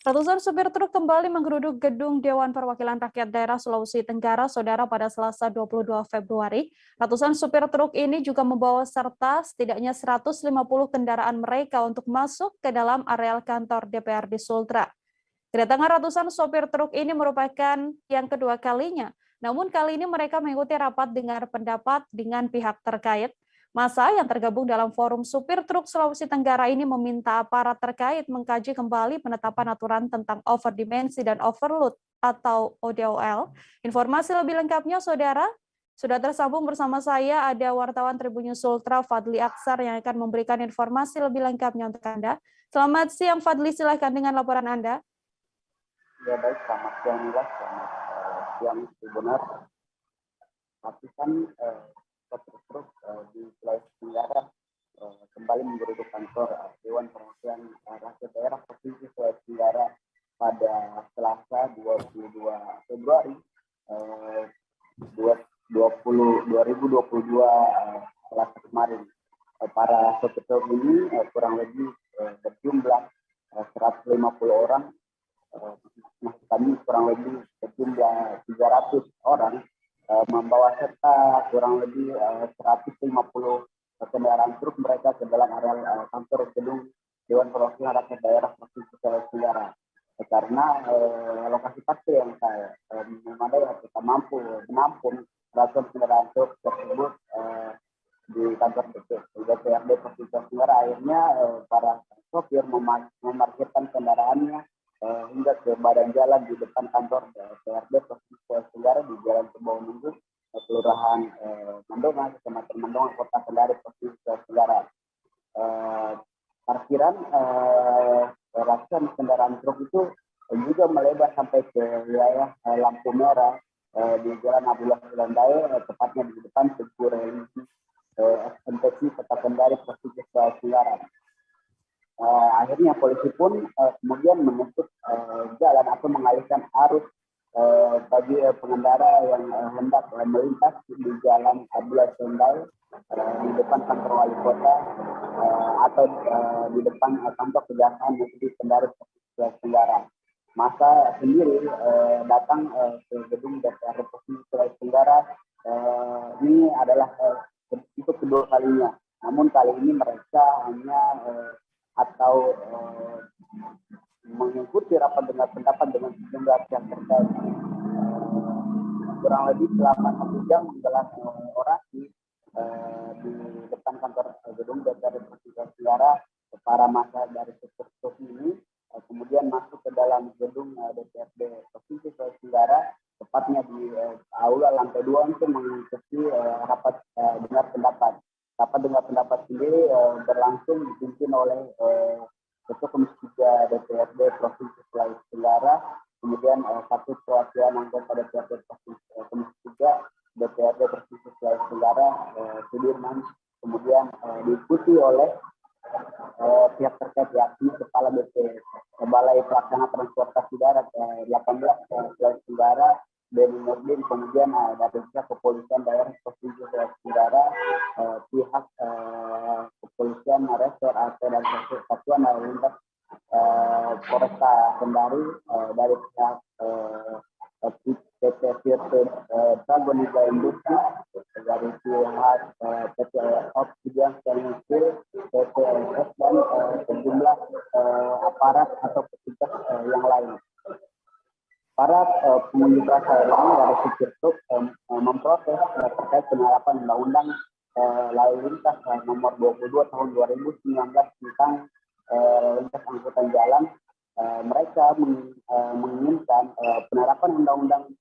Ratusan supir truk kembali menggeruduk gedung Dewan Perwakilan Rakyat Daerah Sulawesi Tenggara, Saudara, pada Selasa 22 Februari. Ratusan supir truk ini juga membawa serta setidaknya 150 kendaraan mereka untuk masuk ke dalam areal kantor DPRD Sultra. Kedatangan ratusan sopir truk ini merupakan yang kedua kalinya. Namun kali ini mereka mengikuti rapat dengar pendapat dengan pihak terkait. Masa yang tergabung dalam Forum Supir Truk Sulawesi Tenggara ini meminta aparat terkait mengkaji kembali penetapan aturan tentang overdimensi dan overload atau ODOL. Informasi lebih lengkapnya, Saudara, sudah tersambung bersama saya ada wartawan Tribun News Sultra Fadli Aksar yang akan memberikan informasi lebih lengkapnya untuk Anda. Selamat siang Fadli, silakan dengan laporan Anda. Ya baik, selamat siang Mila, selamat siang benar. Ratusan truk di Sulawesi Tenggara kembali menggeruduk kantor Dewan Perwakilan Rakyat Daerah Provinsi Sulawesi Tenggara pada Selasa 22 Februari 2022 Selasa kemarin. Para sopir truk ini kurang lebih berjumlah 150 orang. Kami kurang lebih sejumlah 300 orang membawa serta kurang lebih 150 kendaraan truk mereka ke dalam areal kantor gedung Dewan Perwakilan Rakyat Daerah Provinsi Sulawesi Tenggara. Karena lokasi parkir yang memadai atau mampu menampung ratusan kendaraan truk tersebut di kantor DPRD Provinsi Sulawesi Tenggara, akhirnya para sopir memarkirkan kendaraannya hingga ke badan jalan di depan kantor DPRD Provinsi Sulawesi Tenggara di Jalan Kebonunjuk, Kelurahan Mandonga, Kecamatan Mandonga, Kota Kendari, Provinsi Sulawesi Tenggara. Parkiran ratusan kendaraan truk itu juga melebar sampai ke wilayah lampu merah di Jalan Abdullah Sulandai, tepatnya di depan Tugu Religi SMPC Kota Kendari, Provinsi Sulawesi Tenggara. Akhirnya polisi pun kemudian menutup jalan atau mengalihkan arus bagi pengendara yang hendak melintas di Jalan Abdullah Sulandai di depan kantor wali kota atau di depan kantor kejaksaan negeri Kendari Sulawesi Tenggara. Masa sendiri datang ke gedung DPRD Provinsi Sulawesi Tenggara. Ini adalah itu kedua kalinya. Namun kali ini mereka hanya atau mengikuti rapat dengar pendapat dengan sejumlah pihak terkait. Kurang lebih selama 1 jam menggelar orasi di depan kantor gedung DPRD Provinsi Sulawesi Tenggara. Para massa dari struktur ini kemudian masuk ke dalam gedung DPRD Provinsi Sulawesi Tenggara, tepatnya di aula lantai 2 untuk mengikuti rapat dengar pendapat. Rapat dengar pendapat sendiri berlangsung dipimpin oleh Ketua Komisi 3 DPRD Provinsi Sulawesi Tenggara, kemudian satu perwakilan anggota DPRD Komisi 3 DPRD Provinsi Sulawesi Tenggara, Sudirman, kemudian diikuti oleh pihak terkait, yakni Kepala BP Balai Pelaksana Transportasi Darat 18 Sulawesi Tenggara, Beni Nurdin, kemudian dari pihak kepolisian daerah Provinsi Sulawesi Tenggara, pihak kepolisian resor atau dari satuan lalu lintas Polresta Kendari, dari pihak PT Virtu Tragoniga Industri, dari pihak PT Oksigen Steel, PT LS, dan sejumlah aparat atau petugas yang lain. Para pengunjuk rasa ini dari supir truk memprotes terkait penerapan Undang-Undang Lalu Lintas Nomor 22 Tahun 2019 tentang lintas angkutan jalan. Mereka menginginkan penerapan Undang-Undang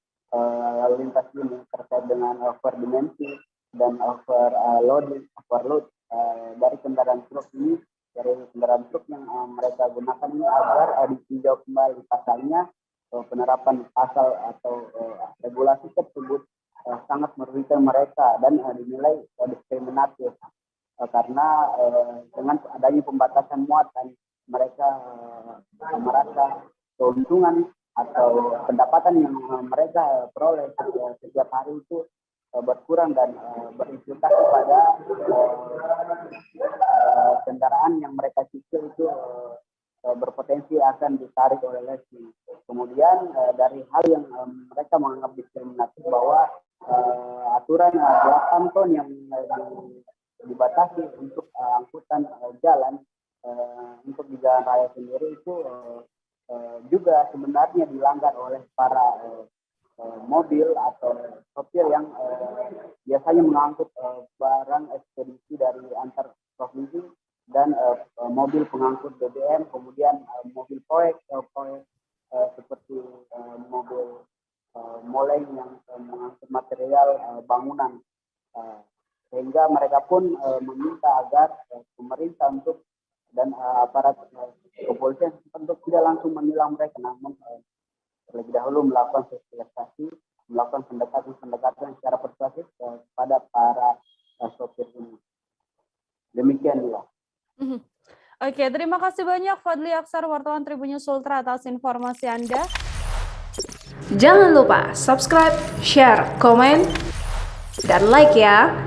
Lalu Lintas ini terkait dengan overdimensi dan overload dari kendaraan truk ini, dari kendaraan truk yang mereka gunakan ini, agar ditinjau kembali pasalnya. Penerapan pasal atau regulasi tersebut sangat merugikan mereka dan dinilai diskriminatif karena dengan adanya pembatasan muatan mereka merasa keuntungan atau pendapatan yang mereka peroleh setiap hari itu berkurang dan berimplikasi pada kendaraan yang mereka cicil itu berpotensi berpotensi akan ditarik oleh leasing. Kemudian dari hal yang mereka menganggap diskriminatif bahwa aturan 8 ton yang dibatasi untuk angkutan jalan untuk di jalan raya sendiri itu juga sebenarnya dilanggar oleh para mobil atau sopir yang biasanya mengangkut barang ekspedisi dari antar provinsi dan mobil pengangkut BBM, kemudian mobil proyek seperti mobil moleng yang mengangkut material bangunan, sehingga mereka pun meminta agar pemerintah untuk dan aparat kepolisian untuk tidak langsung menilang mereka, namun terlebih dahulu melakukan sosialisasi, melakukan pendekatan secara persuasif kepada para sopir ini. Demikian dia. Oke, terima kasih banyak Fadli Aksar, wartawan Tribun News Ultra atas informasi Anda. Jangan lupa subscribe, share, komen, dan like ya.